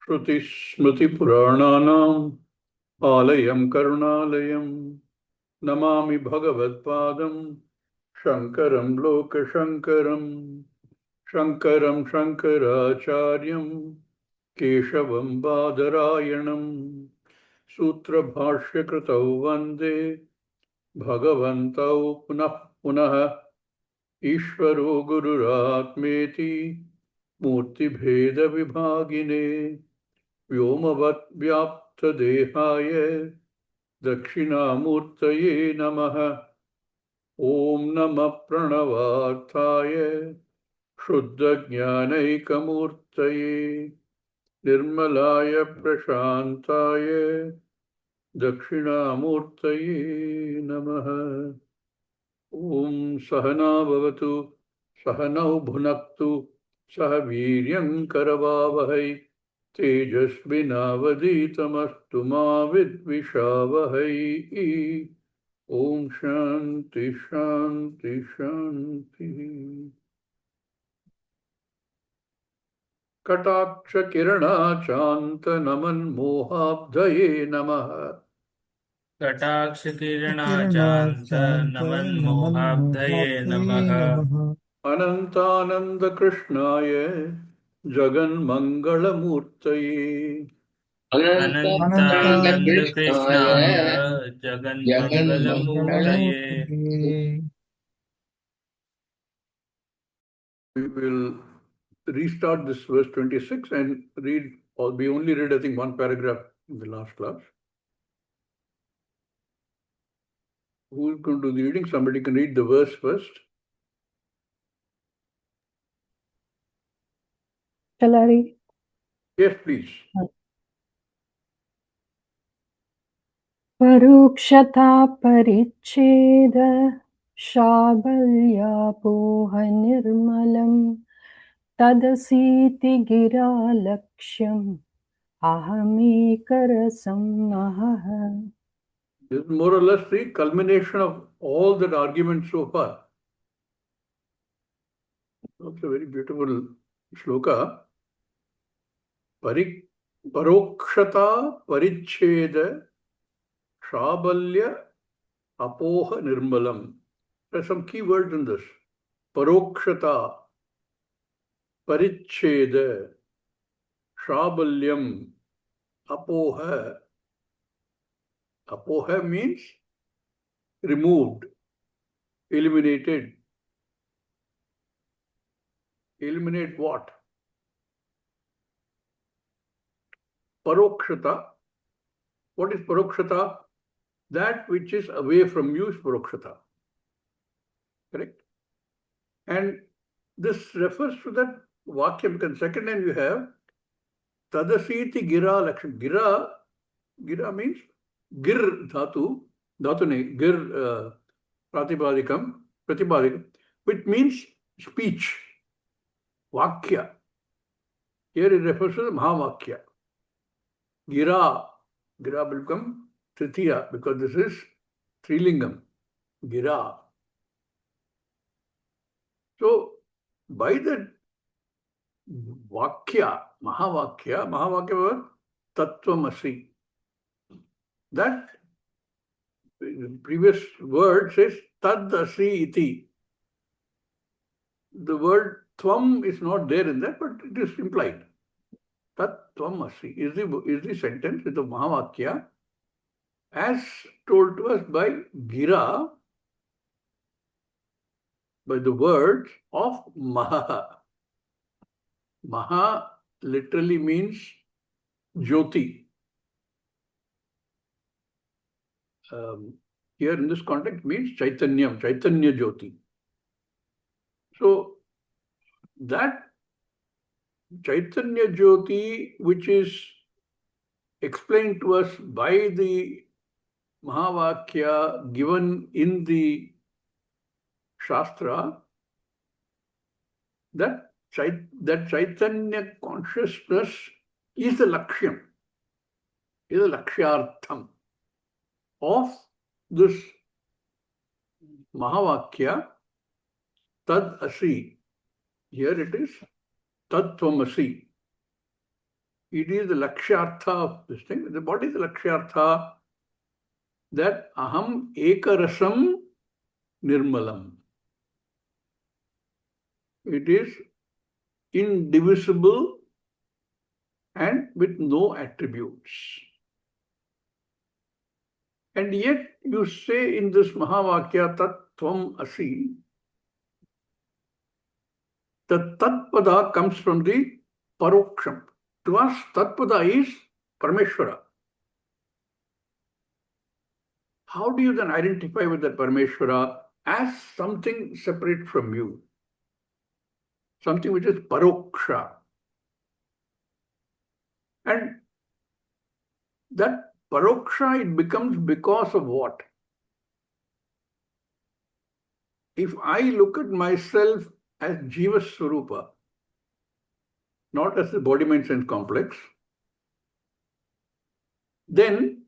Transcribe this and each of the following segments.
श्रुतिस्मृतिपुराणानाम् आलयं करुणालयं नमामि भगवत्पादं शङ्करं लोकशङ्करं शङ्करं शङ्कराचार्यं केशवं बादरायणं सूत्रभाष्यकृतौ वन्दे भगवन्तौ पुनः पुनः ईश्वरो गुरुरात्मेति मूर्तिभेदविभागिने व्योमवद्व्याप्तदेहाय दक्षिणामूर्तये नमः। ॐ नमः प्रणवार्थाय शुद्धज्ञानैकमूर्तये निर्मलाय प्रशान्ताय दक्षिणामूर्तये नमः। ॐ सहना भवतु सहनौ भुनक्तु सह वीर्यं करवावहै तेजस्विनावधीतमस्तु मा विद्विषावहै। ॐ शान्ति शान्ति शान्तिः। कटाक्षकिरणाचान्तनमन्मोहाब्धये नमः। कटाक्षकिरणाचान्तनमन्मोहाब्धये नमः। अनन्तानन्दकृष्णाय जगन्मङ्गलमूर्तये अनन्तानन्दकृष्णाय जगन्मङ्गलमूर्तये। We will restart this verse 26 and read, or we only read I think one paragraph in the last class. Who is going to do the reading? Somebody can read the verse first. Shall I read? Yes, please. परोक्षता परिच्छेद शाबल्यापोह निर्मलम् तदसीति गिरा लक्ष्यम् अहमेकरसं महः. This is more or less the culmination of all that argument so far. That's a very beautiful shloka. Parokshata paricheda shabalya apoha nirmalam. There are some key words in this. Parokshata paricheda shabalyam apoha. Apoha means removed, eliminated. Eliminate what? Parokshata. What is parokshata? That which is away from you is parokshata. Correct? And this refers to that vakya, because second line you have tadasiti gira laksham. Gira means gir dhatu ne gir pratipadikam, which means speech. Vakya. Here it refers to the Mahavakya. Gira will become Tritiya because this is Trilingam. Gira. So, by the Vakya, Mahavakya was Tattvamasi. That previous word says Tadasi iti. The word Tvam is not there in that, but it is implied. Tat Tvamasi is the sentence with the Mahavakya as told to us by Gira, by the words of Maha. Maha literally means Jyoti. Here in this context means Chaitanyam, Chaitanya Jyoti. So that Chaitanya Jyoti, which is explained to us by the Mahavakya given in the Shastra, that Chaitanya consciousness is the Lakshyam, is the Lakshyartham of this Mahavakya, Tad Asi. Here it is Tad Tvamasi. It is the lakshyartha of this thing. What is the lakshyartha? That aham ekarasam nirmalam. It is indivisible and with no attributes. And yet you say in this Mahavakya Tat Tvam Asi, the Tatpada comes from the Paroksham. To us, Tatpada is Parameshwara. How do you then identify with that Parameshwara as something separate from you? Something which is Paroksha. And that Paroksha, it becomes because of what? If I look at myself as Jiva Swarupa, not as the body mind sense complex, then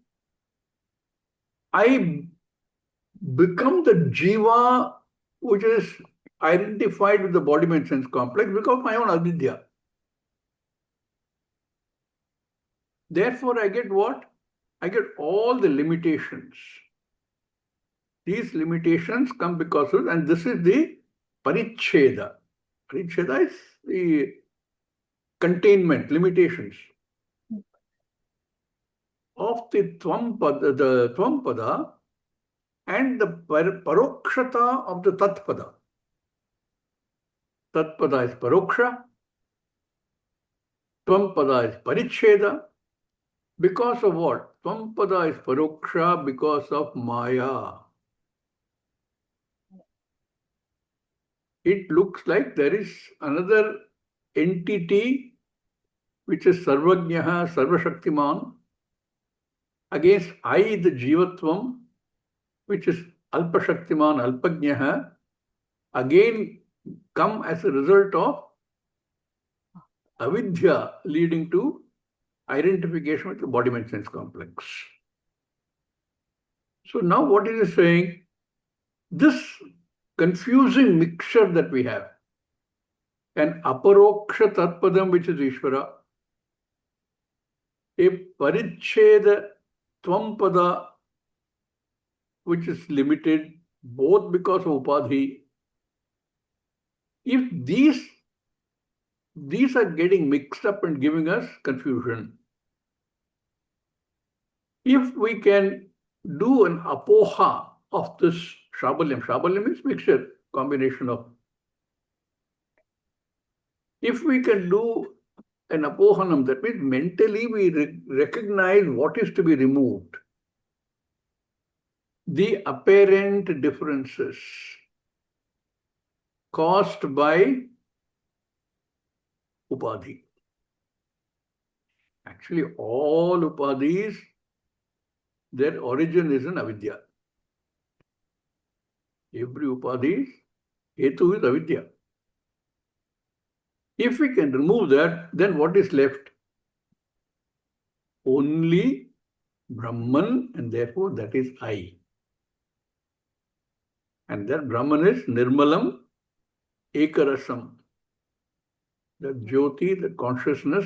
I become the Jiva which is identified with the body mind sense complex because of my own avidya. Therefore, I get what? I get all the limitations. These limitations come because of, and this is the Paricheda. Paricheda is the containment, limitations of the Tvam and the Parokshata of the Tatpada. Tatpada is Paroksha, Tvam is Paricheda. Because of what? Tvam is Paroksha because of Maya. It looks like there is another entity which is Sarvajnaha, Sarvashaktiman, against I, the Jivatvam, which is Alpashaktiman, Alpajnaha, again come as a result of avidya leading to identification with the body mind sense complex. So now what is it saying? This confusing mixture that we have, an aparoksha tatpadam which is Ishvara, a paricheda tvampada which is limited both because of upadhi. If these are getting mixed up and giving us confusion, if we can do an apoha of this Shabalyam means mixture, combination of. If we can do an apohanam, that means mentally we recognize what is to be removed, the apparent differences caused by upadhi. Actually, all upadhis, their origin is in avidya. Every upadhi, hetu is avidya. If we can remove that, then what is left? Only Brahman, and therefore that is I. And that Brahman is Nirmalam Ekarasam. The Jyoti, the consciousness,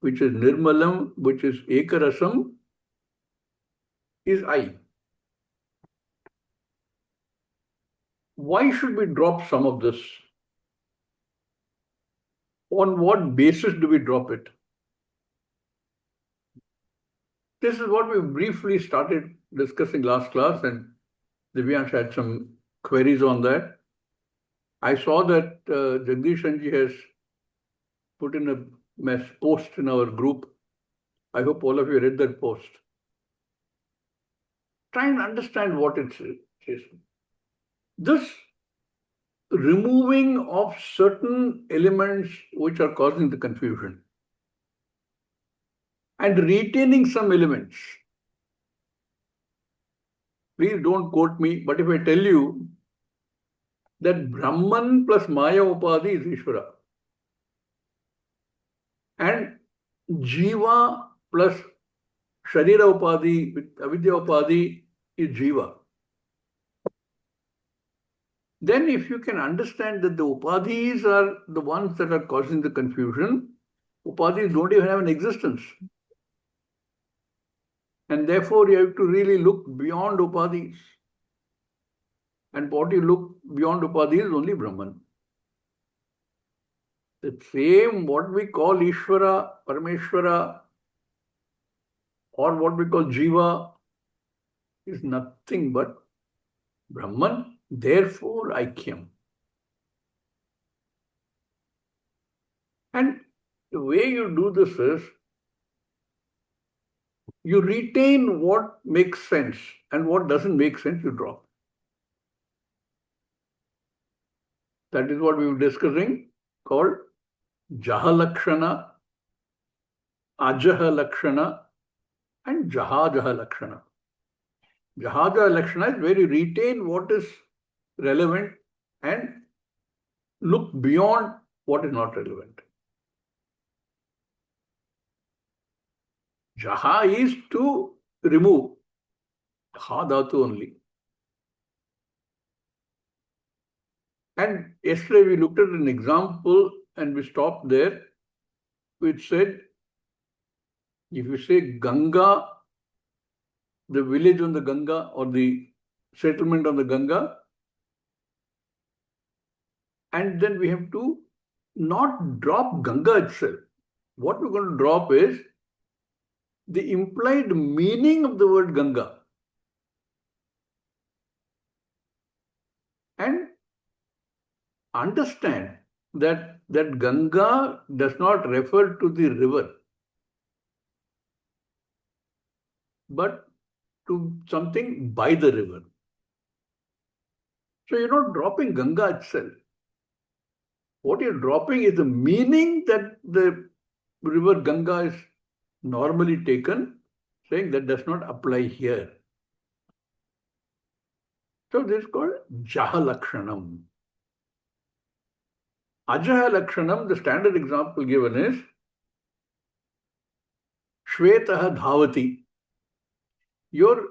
which is Nirmalam, which is Ekarasam, is I. Why should we drop some of this? On what basis do we drop it? This is what we briefly started discussing last class, and Divyansh had some queries on that. I saw that Jagdish Anji has put in a post in our group. I hope all of you read that post. Try and understand what it is. This removing of certain elements which are causing the confusion and retaining some elements. Please don't quote me, but if I tell you that Brahman plus Maya Upadhi is Ishvara and Jiva plus Sharira Upadhi with Avidya Upadhi is Jiva, then if you can understand that the Upadhis are the ones that are causing the confusion, Upadhis don't even have an existence. And therefore, you have to really look beyond Upadhis. And what you look beyond Upadhis is only Brahman. The same, what we call Ishvara, Parameshwara, or what we call Jiva, is nothing but Brahman, therefore Aikyam. And the way you do this is, you retain what makes sense, and what doesn't make sense, you drop. That is what we were discussing, called Jahalakshana, Ajaha Lakshana, and Jahajaha Lakshana. Jahajaha Lakshana is where you retain what is relevant and look beyond what is not relevant. Jaha is to remove, ha dhatu only. And yesterday we looked at an example and we stopped there, which said, if you say Ganga, the village on the Ganga or the settlement on the Ganga, and then we have to not drop Ganga itself. What we're going to drop is the implied meaning of the word Ganga. And understand that Ganga does not refer to the river, but to something by the river. So you're not dropping Ganga itself. What you're dropping is the meaning that the river Ganga is normally taken, saying that does not apply here. So this is called Jahalakshanam. Ajahalakshanam, the standard example given is Shvetaha Dhavati. You're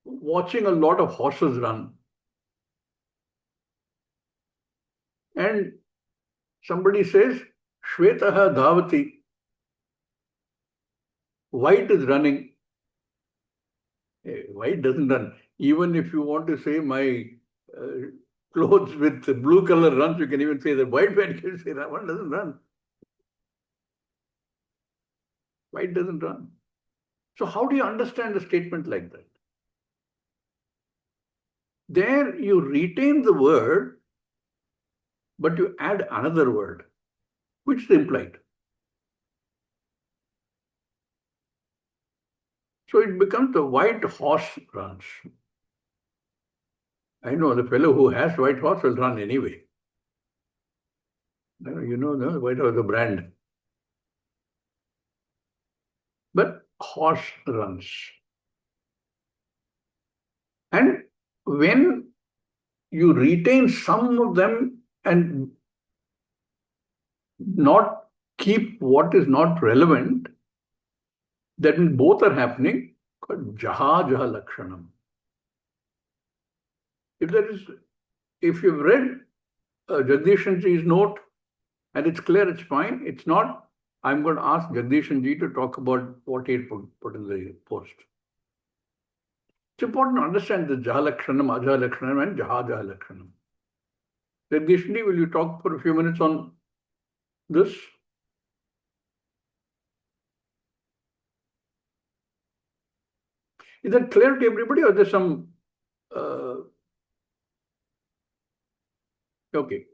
watching a lot of horses run. And somebody says, Shvetaha Dhavati. White is running. White doesn't run. Even if you want to say my clothes with blue color runs, you can even say that. White man can say that one doesn't run. White doesn't run. So how do you understand a statement like that? There you retain the word, but you add another word, which is implied. So it becomes the white horse runs. I know the fellow who has white horse will run anyway. You know, the white horse, the brand. But horse runs. And when you retain some of them and not keep what is not relevant, that means both are happening, called Jaha Lakshanam. If you've read Jagdishanji's note and it's clear, it's fine. It's not, I'm going to ask Jagdishanji to talk about what he put in the post. It's important to understand the Jahalakshanam, Ajahalakshanam, and Jahalakshanam. Jagdishanji, will you talk for a few minutes on this? Is that clear to everybody, or there's some... Okay.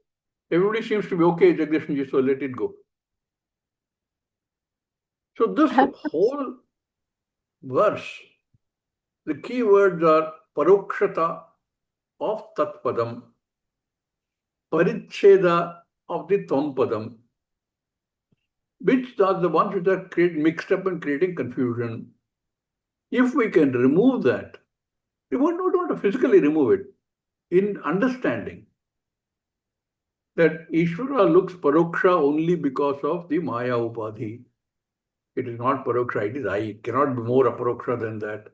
Everybody seems to be okay, Jagdishanji, so let it go. So this whole verse, the key words are Parokshata of Tatpadam, Paricheda of the Tvam-padam, which are the ones which are mixed up and creating confusion. If we can remove that, we don't want to physically remove it, in understanding that Ishvara looks Paroksha only because of the Maya Upadhi. It is not Paroksha, it is I. It cannot be more Aparoksha than that.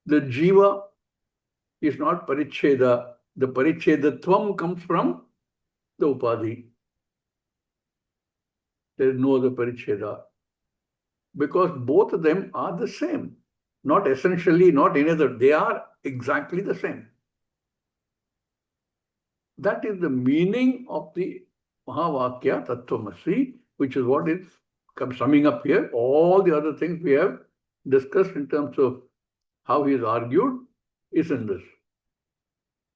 The Jiva is not Paricheda. The Parichedatvam comes from the Upadhi. There is no other Paricheda. Because both of them are the same. Not essentially, not any other. They are exactly the same. That is the meaning of the Mahavakya Tattvamasi, which is what is summing up here. All the other things we have discussed in terms of how he is argued is in this.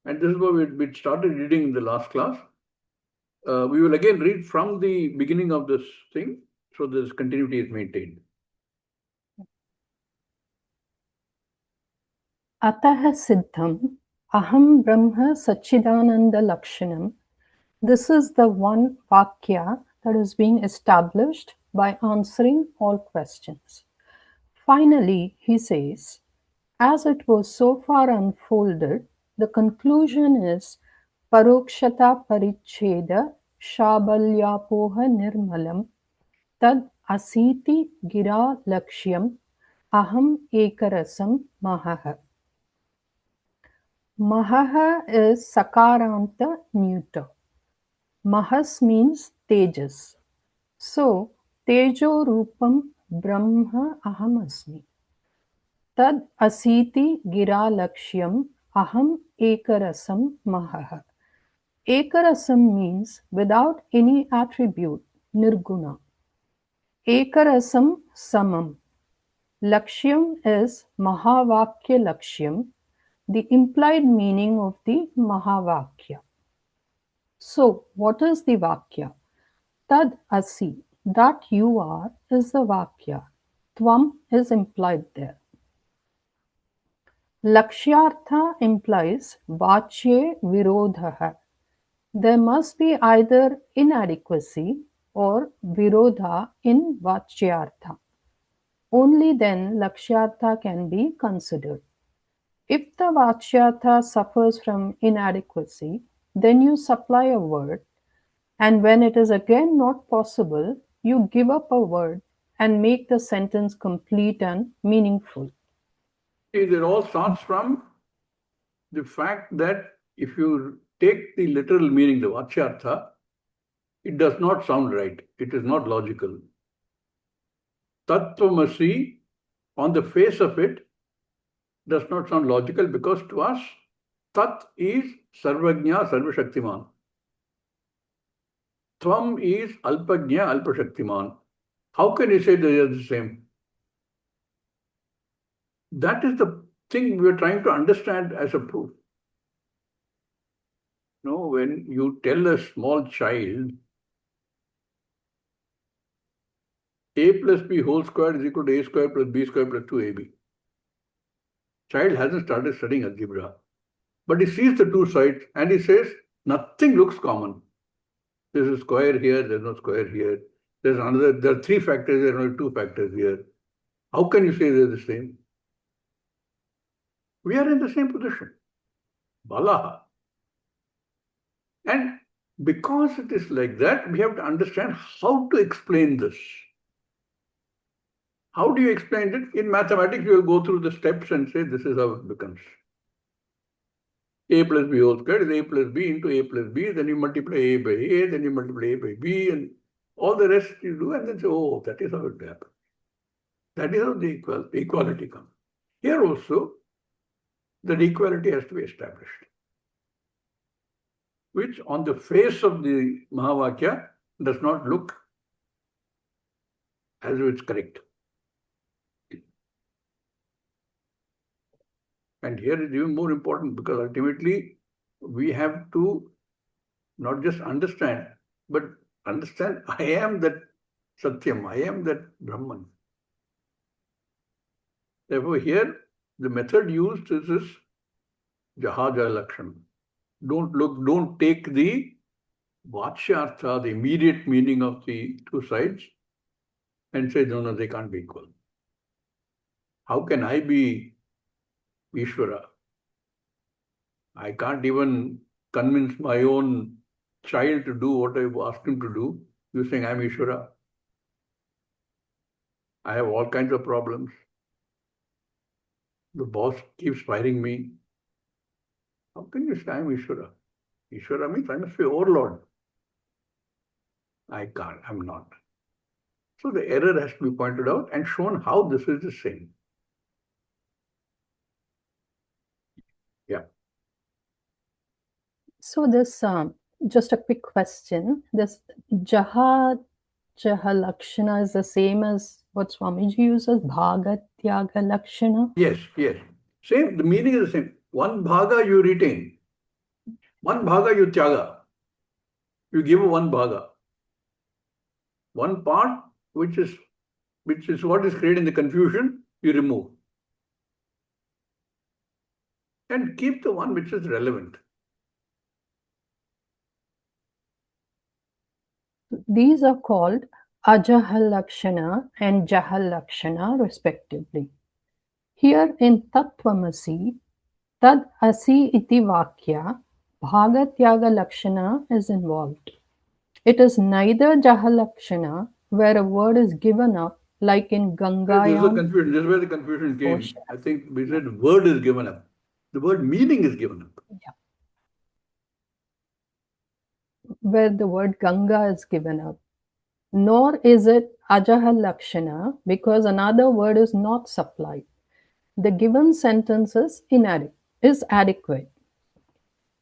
And this is what we started reading in the last class. We will again read from the beginning of this thing, so this continuity is maintained. Atah siddham aham brahma satchidananda lakshanam. This is the one vakya that is being established by answering all questions. Finally, he says, as it was so far unfolded, the conclusion is parokshata paricheda shabalyapoha nirmalam tad asiti gira lakshyam aham ekarasam mahaha. Mahaha is sakaranta neuter. Mahas means tejas. So, tejo rupam brahma aham asmi. Tad asiti gira lakshyam aham ekarasam mahaha. Ekarasam means without any attribute, nirguna. Ekarasam samam. Lakshyam is Mahavakya Lakshyam, the implied meaning of the Mahavakya. So, what is the Vakya? Tad asi, that you are, is the Vakya. Tvam is implied there. Lakshyartha implies Vachye Virodha. There must be either inadequacy or Virodha in Vachyartha. Only then Lakshyartha can be considered. If the Vachyartha suffers from inadequacy, then you supply a word, and when it is again not possible, you give up a word and make the sentence complete and meaningful. It all starts from the fact that if you take the literal meaning, the Vachyartha, it does not sound right. It is not logical. Tattvamasi, on the face of it, does not sound logical because to us, Tat is Sarvajna, Sarvashaktiman. Tvam is Alpajna, Alpashaktiman. How can you say they are the same? That is the thing we are trying to understand as a proof. When you tell a small child a plus b whole square is equal to a square plus b square plus 2ab. Child hasn't started studying algebra, but he sees the two sides and he says, nothing looks common. There's a square here, there's no square here. There are three factors, there are only two factors here. How can you say they're the same? We are in the same position. Balaha. And because it is like that, we have to understand how to explain this. How do you explain it? In mathematics, you will go through the steps and say this is how it becomes. A plus b whole square is a plus b into a plus b, then you multiply a by a, then you multiply a by b, and all the rest you do, and then say, oh, that is how it happens. That is how the equality comes. Here also, the equality has to be established, which on the face of the Mahavakya does not look as if it's correct. And here is even more important because ultimately we have to not just understand, but understand I am that Satyam, I am that Brahman. Therefore, here the method used is this Jahaja Lakshana. Don't take the Vachyartha, the immediate meaning of the two sides, and say, no, they can't be equal. How can I be Ishvara? I can't even convince my own child to do what I've asked him to do. You're saying I'm Ishvara. I have all kinds of problems. The boss keeps firing me. How can you say I'm Ishvara? Ishvara means I must be overlord. I can't. I'm not. So the error has to be pointed out and shown how this is the same. Yeah. So this, just a quick question. This Jaha Lakshana is the same as what Swamiji uses, Bhaga Tyaga Lakshana? Yes, yes. Same, the meaning is the same. One bhaga you retain. One bhaga you tyaga. You give one bhaga. One part which is what is creating the confusion, you remove. And keep the one which is relevant. These are called Ajahal Lakshana and Jahal Lakshana respectively. Here in Tattvamasi, Tad Asi iti Vakya, Bhagatyaga Lakshana is involved. It is neither Jahalakshana, where a word is given up, like in This is the Gangayam. confusion. This is where the confusion came. Ocean. I think we said word is given up. The word meaning is given up. Yeah. Where the word Ganga is given up. Nor is it Ajahal Lakshana, because another word is not supplied. The given sentence is adequate.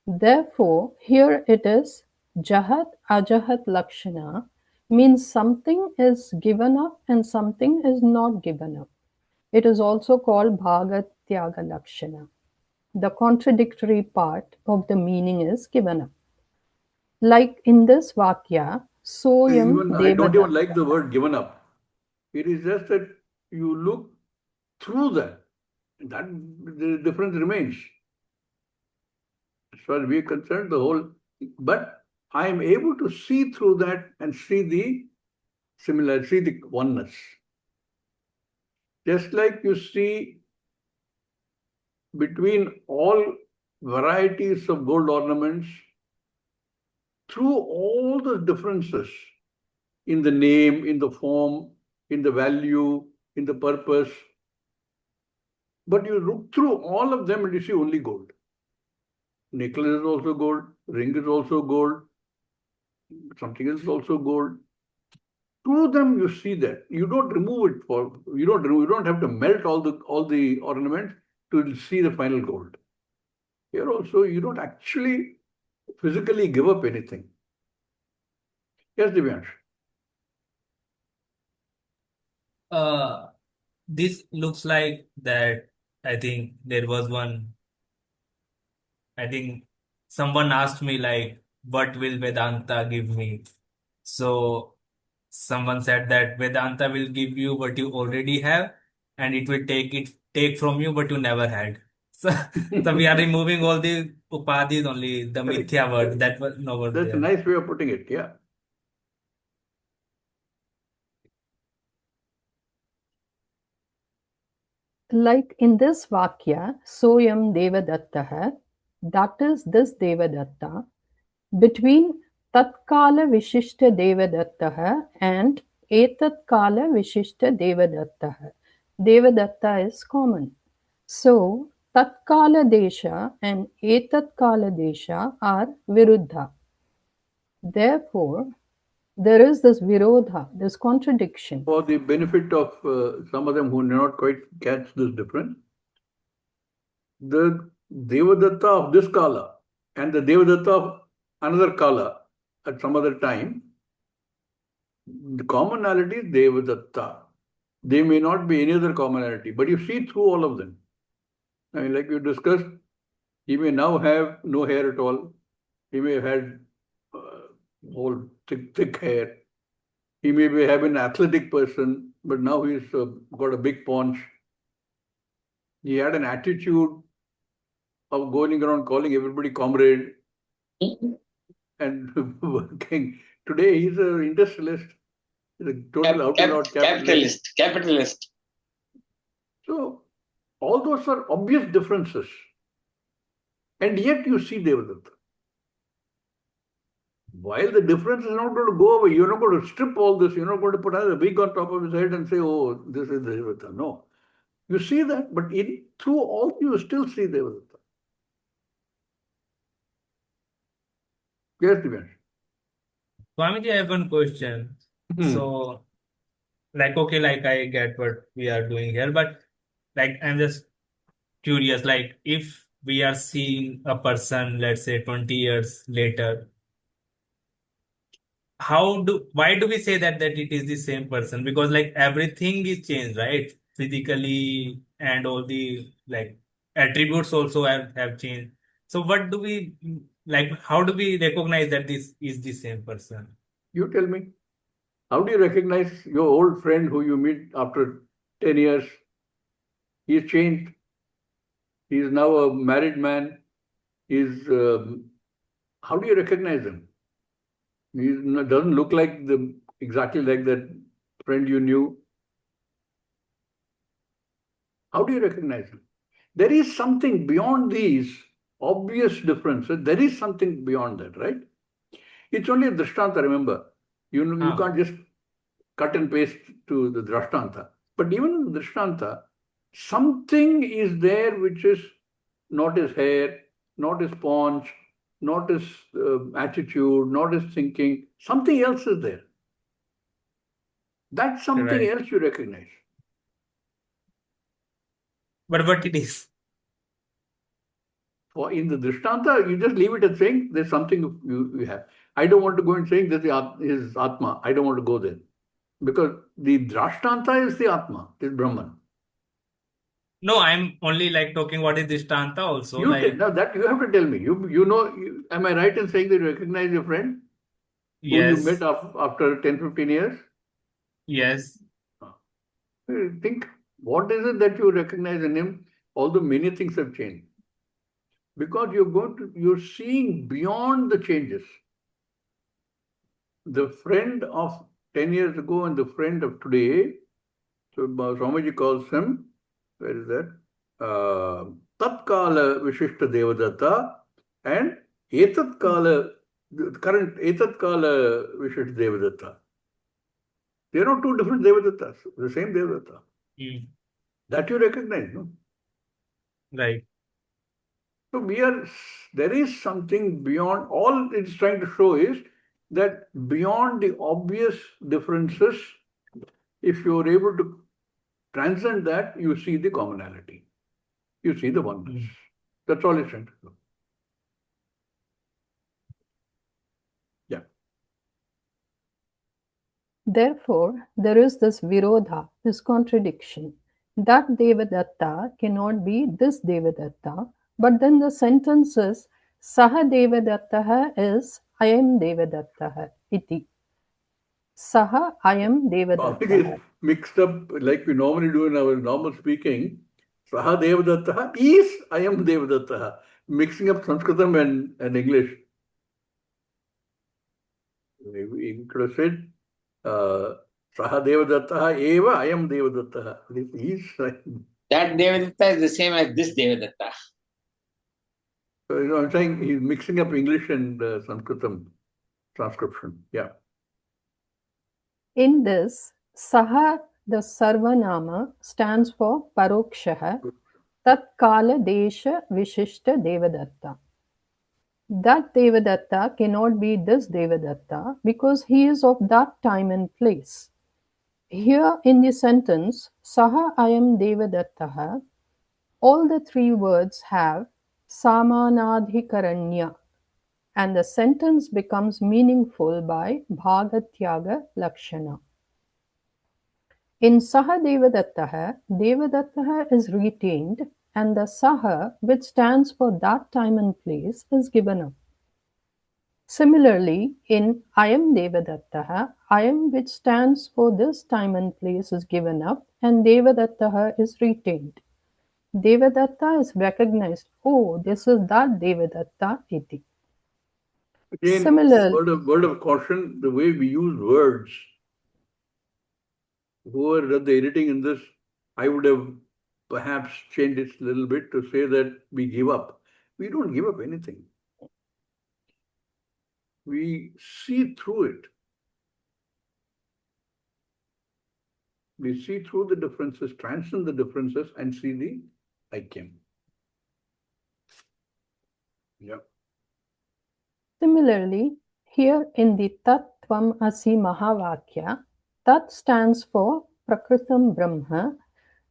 Therefore, here it is Jahat Ajahat Lakshana means something is given up and something is not given up. It is also called Bhagat Tyaga Lakshana. The contradictory part of the meaning is given up. Like in this Vakya, Soyam I don't even like Devadatta. the word given up. It is just that you look through that. That the difference remains. As far as we are concerned, the whole, but I am able to see through that and see the similarity, see the oneness. Just like you see between all varieties of gold ornaments, through all the differences in the name, in the form, in the value, in the purpose, but you look through all of them and you see only gold. Necklace is also gold, ring is also gold, something else is also gold. Through them you see that. You don't remove it you don't have to melt all the ornaments to see the final gold. Here also you don't actually physically give up anything. Yes, Divyansh. This looks like that. I think there was one. I think someone asked me like, "What will Vedanta give me?" So someone said that Vedanta will give you what you already have, and it will take from you what you never had. So, so we are removing all the upadhis only, the Correct. mithya word that was never That's a there. nice way of putting it. Yeah. Like in this Vakya, Soyam Devadattaha, that is this Devadatta, between Tatkala Vishishta Devadattaha and Etatkala Vishishta Devadattaha. Devadatta is common. So, Tatkala Desha and Etatkala Desha are Viruddha. Therefore, there is this Virodha, this contradiction. For the benefit of some of them who do not quite catch this difference, the Devadatta of this Kala and the Devadatta of another Kala at some other time, the commonality is Devadatta. There may not be any other commonality, but you see through all of them. I mean, like we discussed, he may now have no hair at all. He may have had whole thick hair. He may have been an athletic person, but now he's got a big paunch. He had an attitude of going around calling everybody comrade and working. Today he's an industrialist. He's a total out and out Capitalist. So all those are obvious differences. And yet you see Devadatta. While the difference is not going to go away, you're not going to strip all this, you're not going to put another wig on top of his head and say, oh, this is Devadatta. No. You see that, but through all you still see Devadatta. Yes, Divyansh. Swamiji, I have one question. Hmm. So like, okay, like I get what we are doing here, but like I'm just curious, like if we are seeing a person, let's say 20 years later, why do we say that it is the same person? Because like everything is changed, right? Physically, and all the like attributes also have changed. So what do we like? How do we recognize that this is the same person? You tell me. How do you recognize your old friend who you meet after 10 years? He's changed. He's now a married man. He's, how do you recognize him? He doesn't look like exactly like that friend you knew. How do you recognize him? There is something beyond these obvious differences. There is something beyond that, right? It's only a drishtanta, remember. You Ah, can't just cut and paste to the drishtanta. But even in the drishtanta, something is there which is not his hair, not his paunch, not his attitude, not his thinking. Something else is there. That's something right. else you recognize. But what it is? For in the drishtanta, you just leave it at saying there's something you have. I don't want to go and saying that is Atma. I don't want to go there. Because the drishtanta is the Atma, is Brahman. No, I'm only like talking what is this Tanta also. You tell, Like, now that you have to tell me. You know, am I right in saying that you recognize your friend who you met yes, after 10, 15 years? yes. Think, what is it that you recognize in him? Although many things have changed. Because you're seeing beyond the changes. The friend of 10 years ago and the friend of today, so Swamiji calls him, where is that? Tatkala Vishishta Devadatta and Etatkala, the current Etatkala Vishishta Devadatta. They are not two different Devadattas, the same Devadatta. Mm, That you recognize, no? right. So there is something beyond, all it's trying to show is that beyond the obvious differences, if you're able to transcend that, you see the commonality. You see the oneness. Mm. That's all it's trying to do. Yeah. Therefore, there is this virodha, this contradiction. That Devadatta cannot be this Devadatta, but then the sentence is Saha Devadattaha is Ayam Devadattaha iti. Saha Ayam Topic is Devadattaha. mixed up like we normally do in our normal speaking. Saha Devadattaha is I am Devadattaha. Mixing up Sanskritam and English. We could have said Saha Devadattaha eva I am Devadattaha. He is. That Devadatta is the same as this Devadatta. So, I'm saying he's mixing up English and Sanskritam transcription. Yeah. In this, Saha, the Sarvanama, stands for Parokshaha, Tat Kala Desha Vishishta Devadatta. That Devadatta cannot be this Devadatta because he is of that time and place. Here in the sentence, Saha Ayam Devadattaha, all the three words have Samanadhikaranya, and the sentence becomes meaningful by Bhagatyaga Lakshana. In Saha Devadattaha, Devadattaha is retained and the Saha, which stands for that time and place, is given up. Similarly, in Ayam Devadattaha, Ayam, which stands for this time and place, is given up and Devadattaha is retained. Devadatta is recognized. Oh, this is that Devadatta iti. Again, Similarly, word of caution, the way we use words. Whoever did the editing in this, I would have perhaps changed it a little bit to say that we give up. We don't give up anything. We see through it. We see through the differences, transcend the differences, and see the Aikyam. Yeah. Similarly, here in the Tat Tvam Asi Mahavakya, Tat stands for Prakritam Brahma,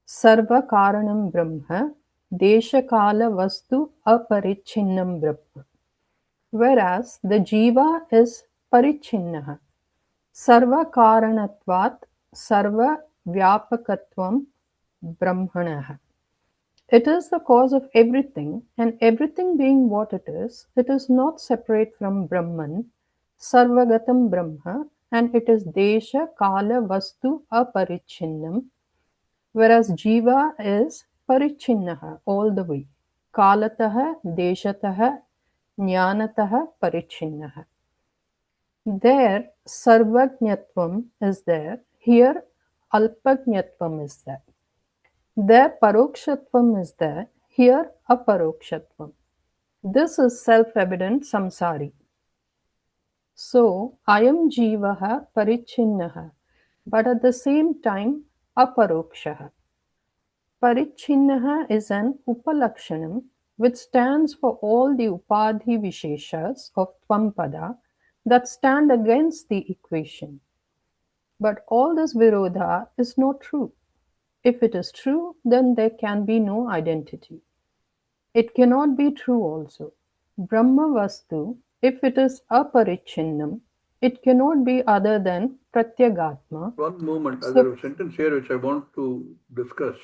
Sarva Karanam Brahma, Desha Kala Vastu Aparichinnam Brahma. Whereas the Jiva is Parichinnaha, Sarva Karanatvat, Sarva Vyapakatvam Brahmanaha. It is the cause of everything, and everything being what it is not separate from Brahman, Sarvagatam Brahma, and it is Desha Kala Vastu Aparichinnam, whereas Jiva is Parichinnaha all the way. Kalataha, Deshataha, Jnanataha, Parichinnaha. There, Sarvajñatvam is there. Here, Alpajñatvam is there. There, Parokshatvam is there. Here, Aparokshatvam. This is self-evident samsari. So, Ayam Jivaha Parichinnaha, but at the same time, Aparokshaha. Parichinnaha is an Upalakshanam which stands for all the Upadhi Visheshas of Tvampada that stand against the equation. But all this Virodha is not true. If it is true, then there can be no identity. It cannot be true also. Brahma Vastu, if it is aparichinnam, it cannot be other than Pratyagatma. One moment, So- there is a sentence here which I want to discuss.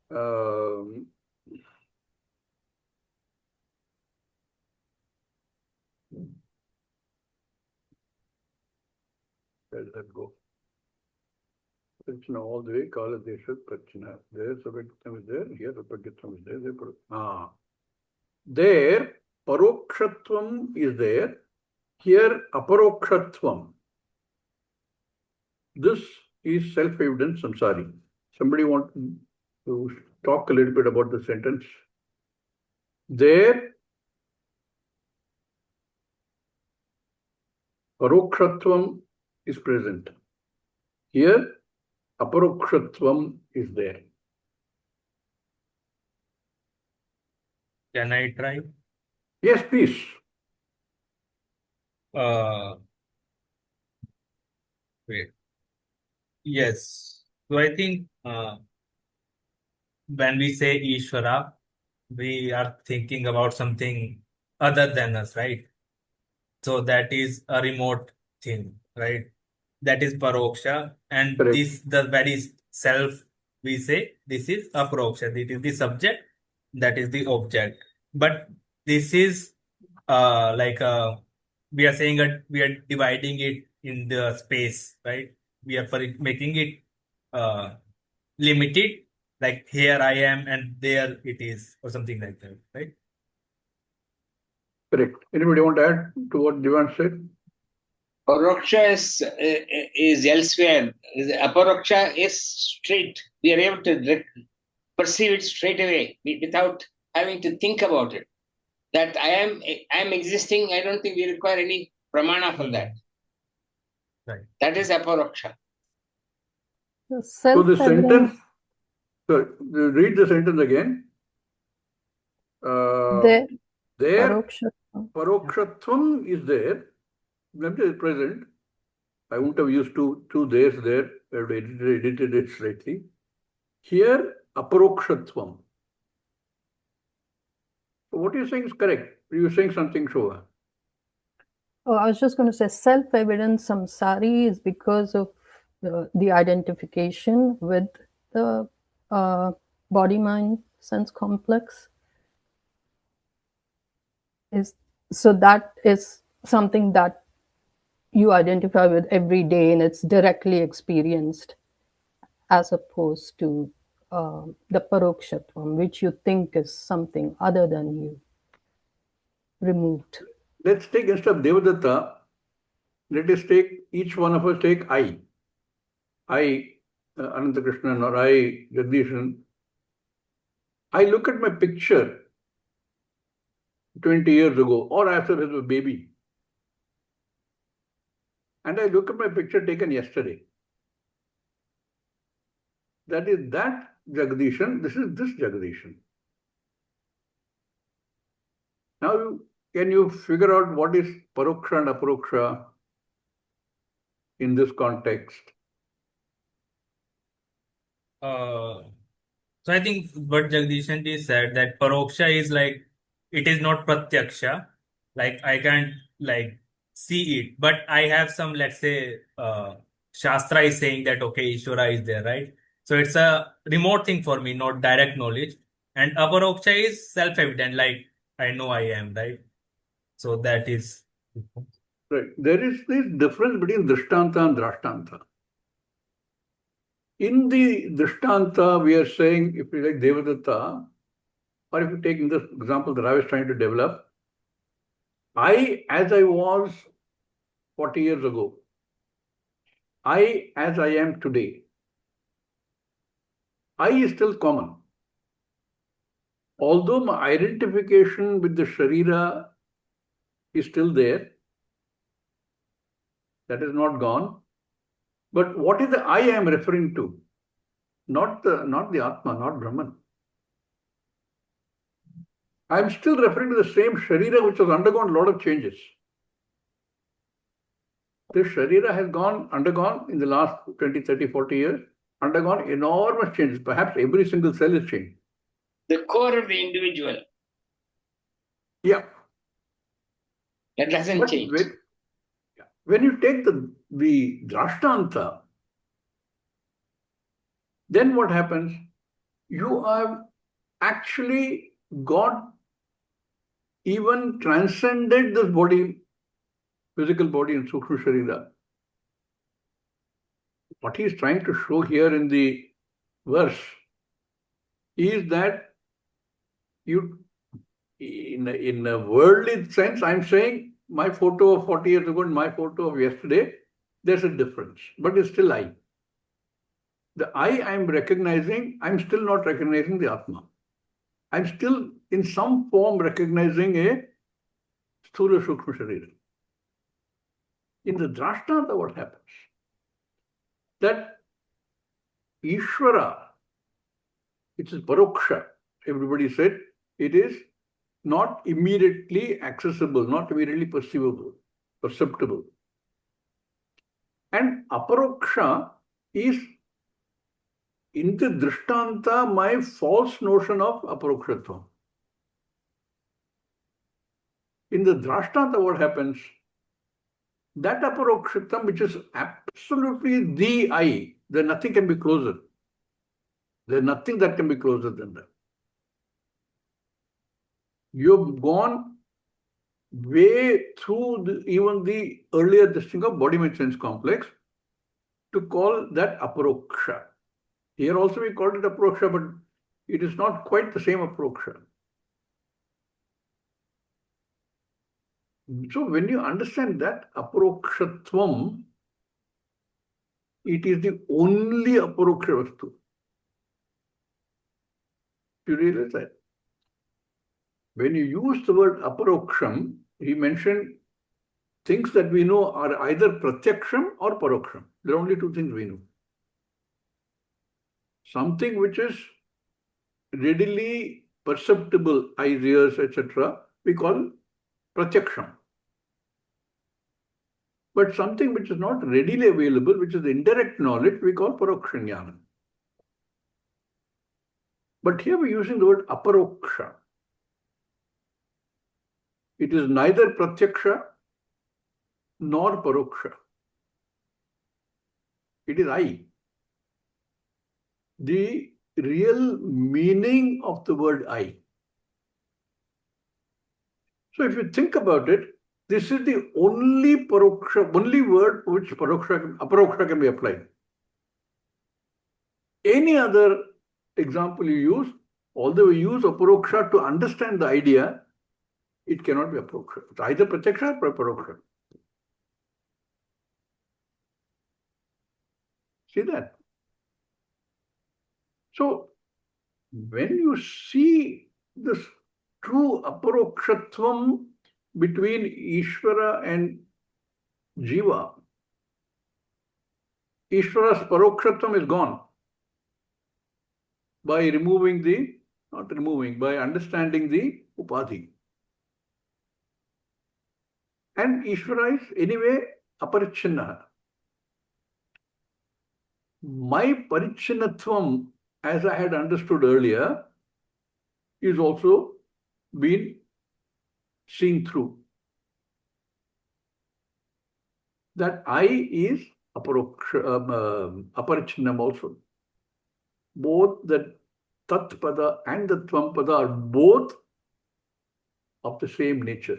Where does that go? Prachna all the way, Kala Desha Prachna. There, Sabhagitam is there, here Sabhagitam is there. There, Parokshatvam is there, here Aparokshatvam. This is self-evident samsari. Somebody want to talk a little bit about the sentence? There, Parokshatvam is present. Here, Aparokshatvam is there. Can I try? Yes, please. Wait. Yes. So I think when we say Ishvara, we are thinking about something other than us, right? So that is a remote thing, right? That is Paroksha. And Correct. this, the very self, we say, this is Aproksha. It is the subject, that is the object. But this is we are saying that we are dividing it in the space, right? We are making it limited, like here I am and there it is, or something like that, right? Correct. Anybody want to add to what Divan said? Paroksha is elsewhere. Aparoksha is straight. We are able to perceive it straight away without having to think about it. That I am existing. I don't think we require any pramana for that. Right. That is aparoksha. The So the self-evident, sentence, read the sentence again. there, There, Parokshatvam. Parokshatvam is there. That is present. I wouldn't have used two there's there. I have edited it slightly. Here, Aparokshatvam. So what you're saying is correct. You're saying something, Shobha. Oh, I was just going to say self-evident samsari is because of the identification with the body-mind sense complex. So that is something that you identify with every day and it's directly experienced, as opposed to the parokshatvam, which you think is something other than you, removed. Let's take, instead of Devadatta, let us take, each one of us take I. Anantakrishnan, or I, Jagdishan. I look at my picture 20 years ago, or after as a baby. And I look at my picture taken yesterday. That is that Jagdishan, this is this Jagdishan. Now, can you figure out what is Paroksha and Aparoksha? in this context? So I think what Jagdishan ji said, that paroksha is like, it is not pratyaksha. Like I can't like see it, but I have some, let's say, Shastra is saying that, okay, Ishvara is there, right? So it's a remote thing for me, not direct knowledge. And aparoksha is self-evident, like I know I am, right? So that is. Right. There is this difference between drishtanta and drashtanta. In the drishtanta, we are saying, if you like Devadatta, or if you take in the example that I was trying to develop, I, as I was 40 years ago, I, as I am today, I is still common. Although my identification with the Sharira is still there, that is not gone. But what is the I am referring to? Not the Atma, not Brahman. I am still referring to the same Sharira which has undergone a lot of changes. This Sharira has undergone in the last 20, 30, 40 years, undergone enormous changes. Perhaps every single cell is changed. The core of the individual. Yeah. That doesn't change. When you take the Drashtanta, then what happens? You have actually got even transcended this body, physical body and Sukshma Sharira. What he is trying to show here in the verse is that you, in a worldly sense, I'm saying my photo of 40 years ago and my photo of yesterday, there's a difference, but it's still I. The I I'm recognizing, I'm still not recognizing the Atma. I'm still in some form recognizing a Sthula Sukshma Sharira. In the Drashtanta, what happens? That Ishvara, which is Paroksha, everybody said, it is not immediately accessible, not immediately perceptible. And Aparoksha is, in the Drishtanta, my false notion of Aparokshatva. In the Drashtanta, what happens? That Aparokshatam, which is absolutely the I, there nothing can be closer. There's nothing that can be closer than that. You've gone way through even the earlier testing of body mind sense complex to call that Aparoksha. Here also we called it Aparoksha, but it is not quite the same Aparoksha. So when you understand that Aparokshatvam, it is the only Aparoksha Vastu. You realize that? When you use the word Aparoksham, he mentioned things that we know are either Pratyaksham or Paroksham. There are only two things we know. Something which is readily perceptible, eyes, ears, etc., we call Pratyaksham. But something which is not readily available, which is indirect knowledge, we call Paroksha. But here we're using the word Aparoksha. It is neither Pratyaksha nor Paroksha. It is I. The real meaning of the word I. So if you think about it, this is the only Paroksha, only word for which Aparoksha can be applied. Any other example you use, although we use Aparoksha to understand the idea, it cannot be Aparoksha. It's either Pratyaksha or Paroksha. See that? So, when you see this true Aparokshatvam between Ishvara and Jiva, Ishvara's Parokshatvam is gone by removing by understanding the Upadhi. And Ishvara is anyway Aparichinna. my parichinatvam, as I had understood earlier, is also been seen through. That I is aparichinam also. Both the tat pada and the tvam pada are both of the same nature.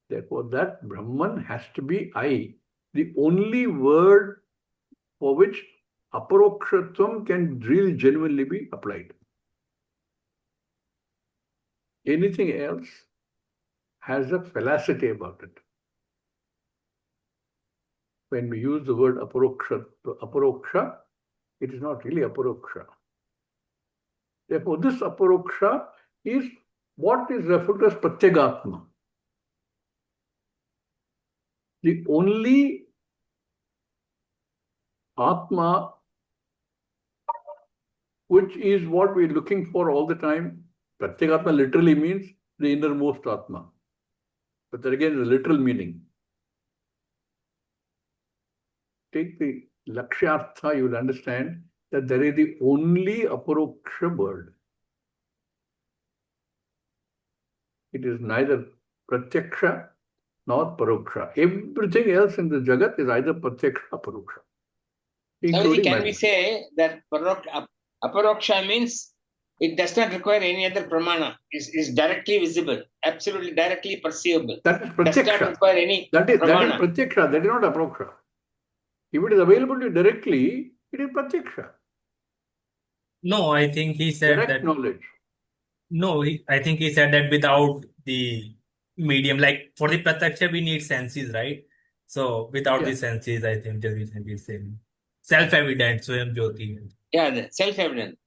Therefore, that Brahman has to be I. The only word for which aparokshatvam can really genuinely be applied. Anything else has a fallacy about it. When we use the word aparoksha, it is not really aparoksha. Therefore, this aparoksha is what is referred to as pratyagatma. The only Atma, which is what we're looking for all the time. Pratyagatma literally means the innermost Atma. But then again, the literal meaning. Take the Lakshyartha, you will understand that there is the only aparoksha word. It is neither pratyaksha nor paroksha. Everything else in the Jagat is either pratyaksha or paroksha. Swamiji, can we say that aparoksha means it does not require any other pramana? Is directly visible, absolutely directly perceivable. That is Does not pratyaksha. require any That is pramana. pratyaksha, that is not aparoksha. If it is available to you directly, it is pratyaksha. No, I think he said Direct that. knowledge. No, I think he said that without the medium, like for the pratyaksha, we need senses, right? So without the senses, I think just recently saying self-evident, Swayam Jyoti. Yeah, the self-evident.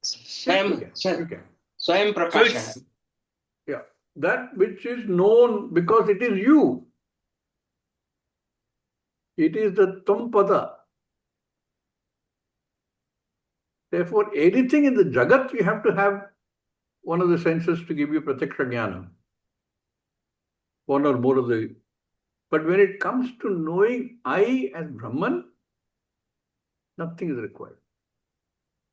Swayam Prakasha. Yeah, that which is known because it is you. It is the Tampada. Therefore, anything in the Jagat, you have to have one of the senses to give you Pratyaksha Jnana. One or more of the. But when it comes to knowing I as Brahman, nothing is required.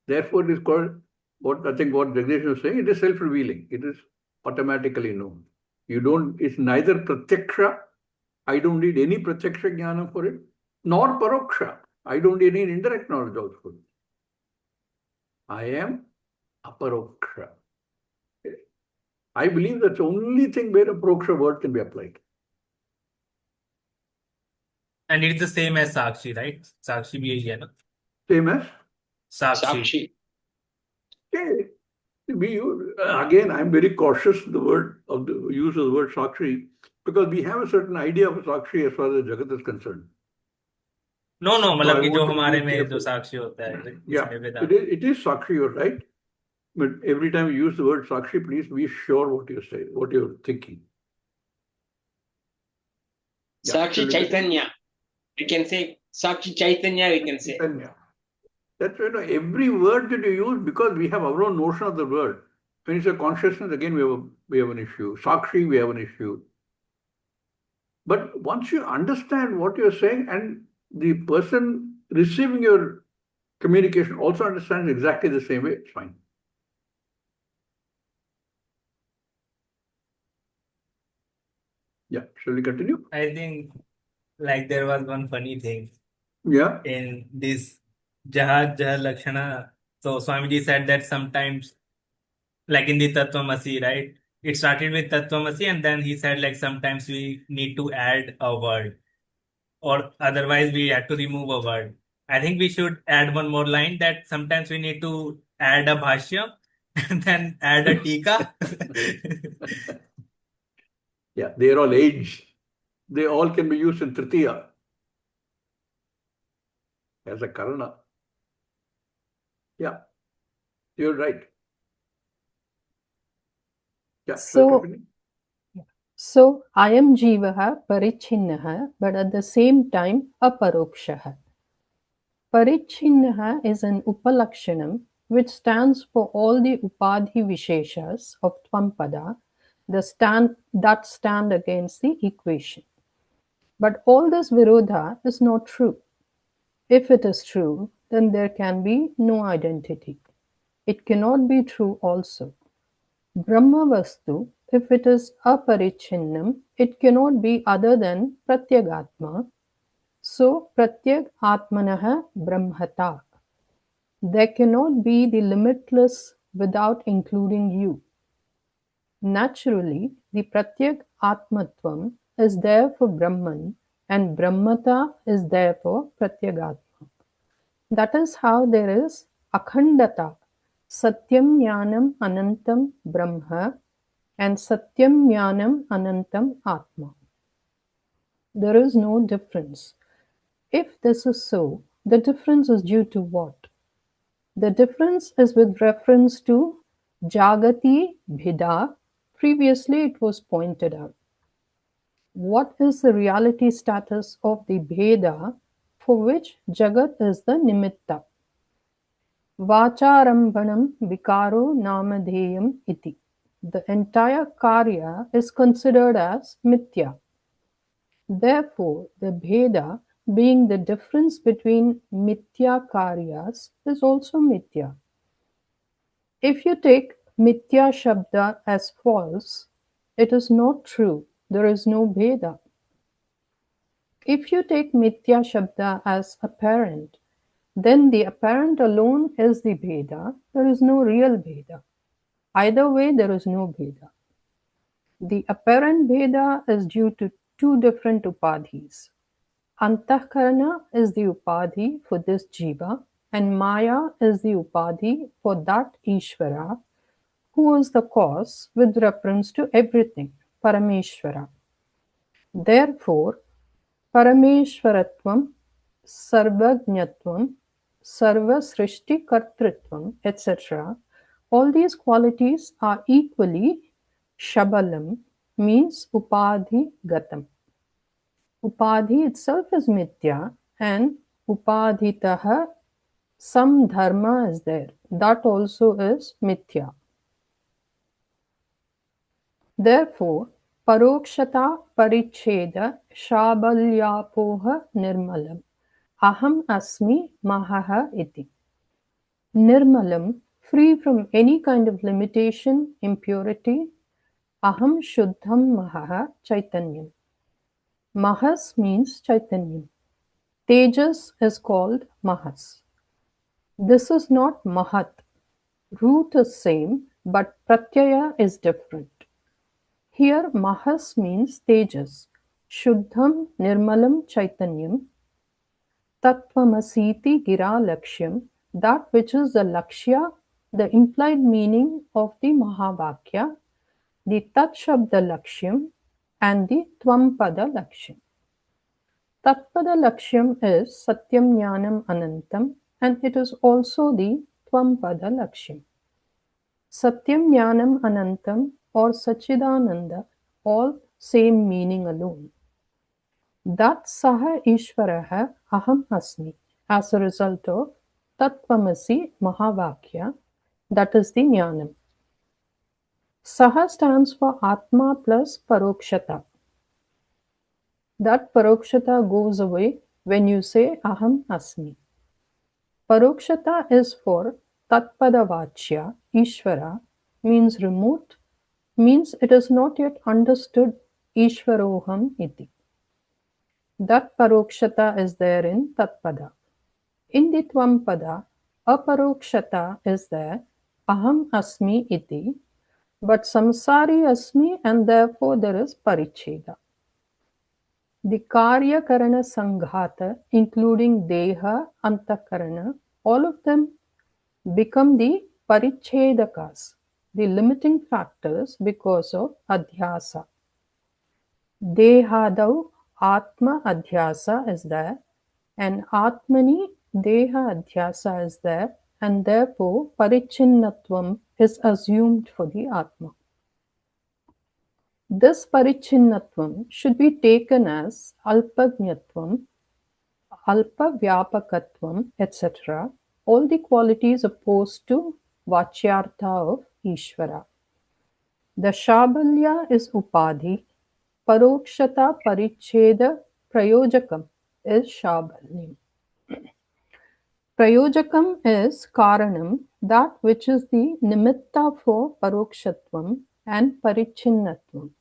Therefore, it is called, what Jagdish was saying, it is self-revealing. It is automatically known. It's neither Pratyaksha, I don't need any Pratyaksha Jnana for it, nor Paroksha. I don't need any indirect knowledge also for it. I am aparoksha. I believe that's the only thing where a paroksha word can be applied. And it's the same as Sakshi, right? Sakshi bhi yahi hai na? Same as? Sakshi. Okay. Again, I'm very cautious of the use of the word Sakshi because we have a certain idea of Sakshi as far as the Jagat is concerned. No, मतलब कि जो want to हमारे be में careful. जो साक्षी होता है Yeah, इसमें वेदांत it is Sakshi, you're right. But every time you use the word Sakshi, please be sure what you say, what you're thinking. Yeah, Sakshi Chaitanya. We can say Sakshi Chaitanya, we can say. Chaitanya. That's why every word that you use, because we have our own notion of the word. When it's a consciousness, again, we have an issue. Sakshi, we have an issue. But once you understand what you're saying and the person receiving your communication also understands exactly the same way, it's fine. Yeah, shall we continue? I think like there was one funny thing. Yeah. In this Jahad Lakshana. So Swamiji said that sometimes, like in the Tattvamasi, right? It started with Tattvamasi and then he said like sometimes we need to add a word or otherwise we had to remove a word. I think we should add one more line that sometimes we need to add a bhashya and then add a tika. Yeah, they are all aged. They all can be used in Tritiya as a Karana. Yeah, you're right. Yeah, So ayam jivaha parichinnaha, but at the same time aparokshaha. Parichinnaha is an upalakshanam which stands for all the upadhi visheshas of Tvampada that stand against the equation. But all this Virodha is not true. If it is true, then there can be no identity. It cannot be true also. Brahma Vastu, if it is aparichinnam, it cannot be other than Pratyagatma. So Pratyag Atmanaha Brahmata. There cannot be the limitless without including you. Naturally, the Pratyag Atmatvam is there for Brahman and Brahmata is there for Pratyagatma. That is how there is Akhandata, Satyam Jnanam Anantam Brahma and Satyam Jnanam Anantam Atma. There is no difference. If this is so, the difference is due to what? The difference is with reference to Jagati Bhida. Previously it was pointed out. What is the reality status of the Bheda for which Jagat is the Nimitta? Vacharambanam Vikaro Namadheyam iti. The entire Karya is considered as Mithya. Therefore, the Bheda, being the difference between Mithya Karyas, is also Mithya. If you take Mithya Shabda as false, it is not true. There is no Bheda. If you take Mithya Shabda as apparent, then the apparent alone is the Bheda. There is no real Bheda. Either way, there is no Bheda. The apparent Bheda is due to two different upadhis. Antahkarana is the upadhi for this jiva and Maya is the upadhi for that Ishvara who is the cause with reference to everything, Parameshvara. Therefore, Parameshwaratvam, Sarvajñatvam, Sarvasrishti Kartritvam, etc. All these qualities are equally Shabalam, means Upadhi Gatam. Upadhi itself is Mithya and Upadhitaha, some dharma is there. That also is Mithya. Therefore, Parokshata Paricheda Shabalyapoha Nirmalam Aham Asmi Mahaha iti. Nirmalam, free from any kind of limitation, impurity, Aham Shuddham Mahaha Chaitanyam. Mahas means Chaitanyam. Tejas is called Mahas. This is not Mahat. Root is same, but Pratyaya is different. Here Mahas means Tejas. Shuddham Nirmalam Chaitanyam. Tattvamasiti Gira Lakshyam. That which is the Lakshya, the implied meaning of the Mahavakya, the Tat Shabda Lakshyam and the Tvam-pada Lakshyam. Tat-pada Lakshyam is Satyam Jnanam Anantam and it is also the Tvam-pada Lakshyam. Satyam Jnanam Anantam or Sachidananda, all same meaning alone. That Saha Ishvaraha Aham Asmi as a result of Tattvamasi Mahavakya, that is the Jnanam. Saha stands for Atma plus Parokshata. That Parokshata goes away when you say Aham Asmi. Parokshata is for Tatpadavachya, Ishvara, means remote, means it is not yet understood Ishvaroham iti. That Parokshata is there in Tatpada. In the Tvampada, Aparokshata is there, Aham Asmi iti, but Samsari Asmi and therefore there is Paricheda. The Karya Karana Sanghata, including Deha, Antakarana, all of them become the Parichedakas, the limiting factors because of Adhyasa. Dehadau Atma Adhyasa is there and Atmani Deha Adhyasa is there and therefore Parichinnatvam is assumed for the Atma. This Parichinnatvam should be taken as Alpajñatvam, Alpavyapakatvam, etc. All the qualities opposed to Vachyartha of Ishvara. The Shabalya is Upadhi, Parokshata Paricheda Prayojakam is Shabalini. Prayojakam is Karanam, that which is the nimitta for Parokshatvam and Parichinnatvam.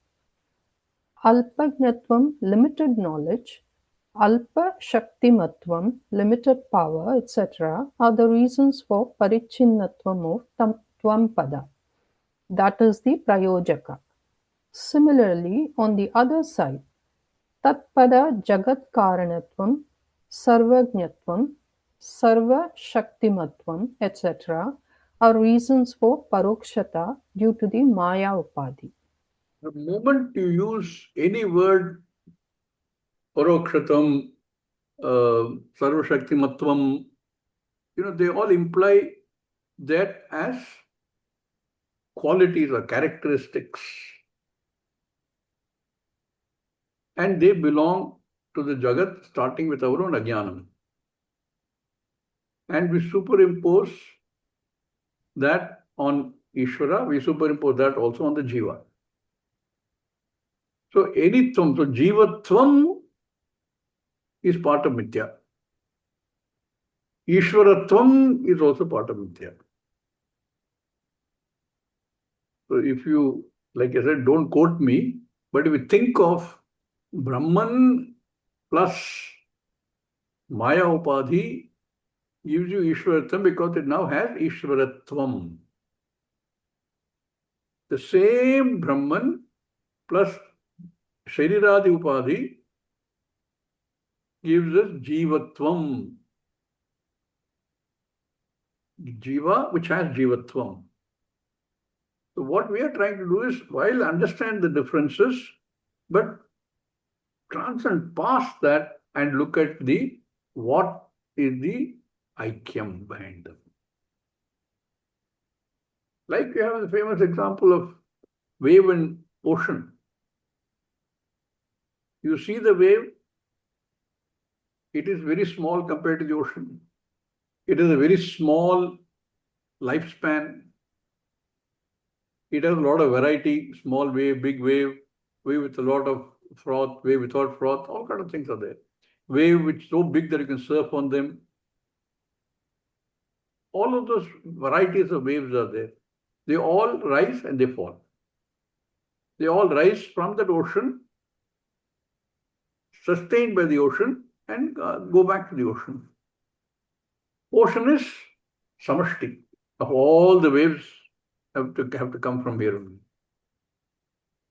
Alpagnatvam, limited knowledge, Alpa Shaktimatvam, limited power, etc., are the reasons for Parichinnatvam of Tvam that is the Prayojaka. Similarly, on the other side, Tatpada Jagat Karanatvam, Sarvajnatvam, Sarva Shaktimatvam, etc., are reasons for Parokshata due to the Maya Upadhi. The moment you use any word, Parokshatam, Sarvashaktimatvam, they all imply that as qualities or characteristics. And they belong to the Jagat, starting with our own Ajnanam. And we superimpose that on Ishvara, we superimpose that also on the Jiva. So any Tvam, so Jivatvam is part of Mithya. Ishvaratvam is also part of Mithya. So if you, like I said, don't quote me, but if you think of Brahman plus Maya Upadhi gives you Ishvaratvam because it now has Ishvaratvam. The same Brahman plus Shariradi Upadhi gives us Jivatvam. Jiva, which has Jivatvam. So what we are trying to do is, while understand the differences, but transcend past that and look at the what is the Aikyam behind them. Like we have the famous example of wave and ocean. You see the wave, it is very small compared to the ocean. It has a very small lifespan. It has a lot of variety, small wave, big wave, wave with a lot of froth, wave without froth, all kind of things are there. Wave which is so big that you can surf on them. All of those varieties of waves are there. They all rise and they fall. They all rise from that ocean, sustained by the ocean, and go back to the ocean. Ocean is samashti. Of all the waves have to come from here only.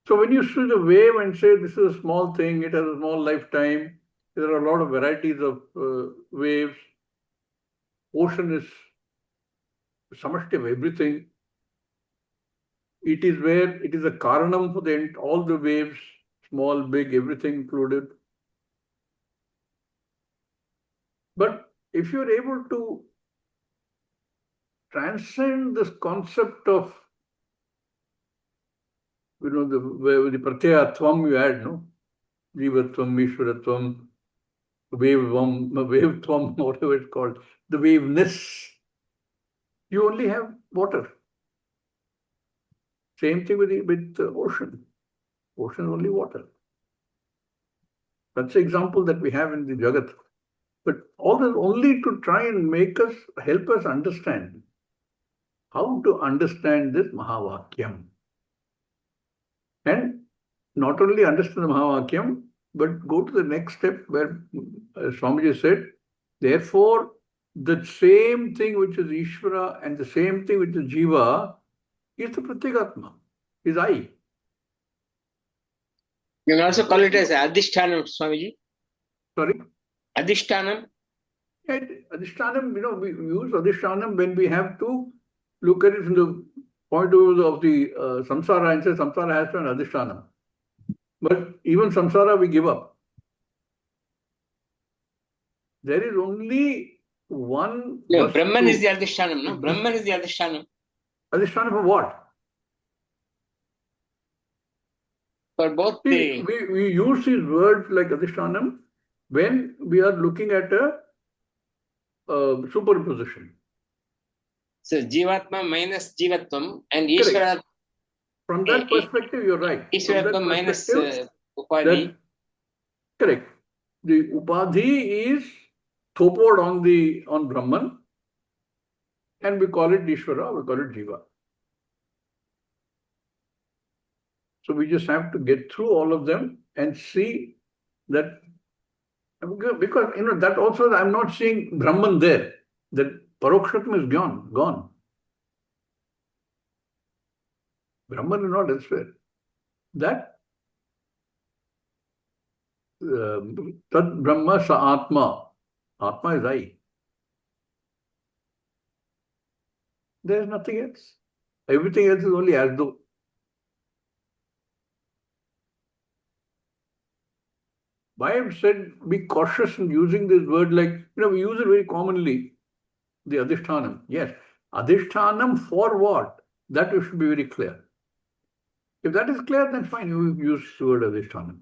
So when you see the wave and say this is a small thing, it has a small lifetime, there are a lot of varieties of waves. Ocean is samashti of everything. It is where it is a karanam for all the waves, small, big, everything included. But if you're able to transcend this concept of, the pratyaya tvam you add, no? Jivatvam, Ishvaratvam, wavetvam, whatever it's called, the waveness, you only have water. Same thing with the ocean. Ocean is only water. That's the example that we have in the Jagat. But all this only to try and help us understand how to understand this Mahavakyam. And not only understand the Mahavakyam, but go to the next step where Swamiji said, therefore, the same thing which is Ishvara and the same thing which is Jiva is the Pratyekatma, is I. You can also call it as Adhishtanam, Swamiji. Sorry? Adhishtanam. Adhishtanam, we use Adhishtanam when we have to look at it from the point of view of the samsara and say samsara has to an Adhishtanam. But even samsara we give up. There is only one. No, Brahman is the Adhishtanam, no? Brahman is the Adhishtanam. Adhishtanam for what? For both See, we use these words like Adhishtanam when we are looking at a superposition. So Jivatma minus Jivatvam and Ishvara. From that perspective, you're right. Ishvaratvam minus Upadhi. Correct. The Upadhi is thopoed on Brahman, and we call it Ishvara, we call it Jiva. So we just have to get through all of them and see that, because that also I'm not seeing Brahman there. That Parokshatma is gone. Brahman is not elsewhere. That Tad Brahma Sa Atma. Atma is I. There is nothing else. Everything else is only as though. Why I've said be cautious in using this word, like, we use it very commonly, the Adhishthanam. Yes, Adhishthanam for what? That you should be very clear. If that is clear, then fine, you use the word Adhishthanam.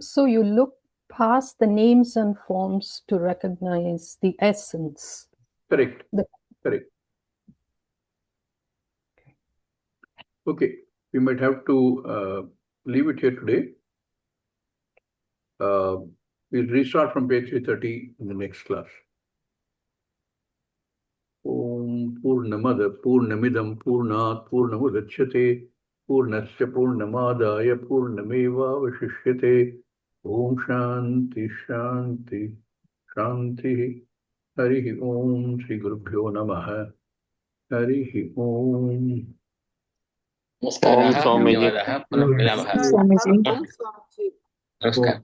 So you look past the names and forms to recognize the essence. Correct. Correct. Okay, we might have to leave it here today. We'll restart from page 330 in the next class. Om Purnamada Purnamidam Purnat Purnamudachyate Purnasya Purnamadaya Purnameva Vashishyate. Om Shanti Shanti Shanti. Harihi Om Sri Gurubhyo Namaha. Harihi Om. Namaskaraः, Swamiji. धन्यवादाः, पुनः मिलामः. Swamiji. नमस्कारः.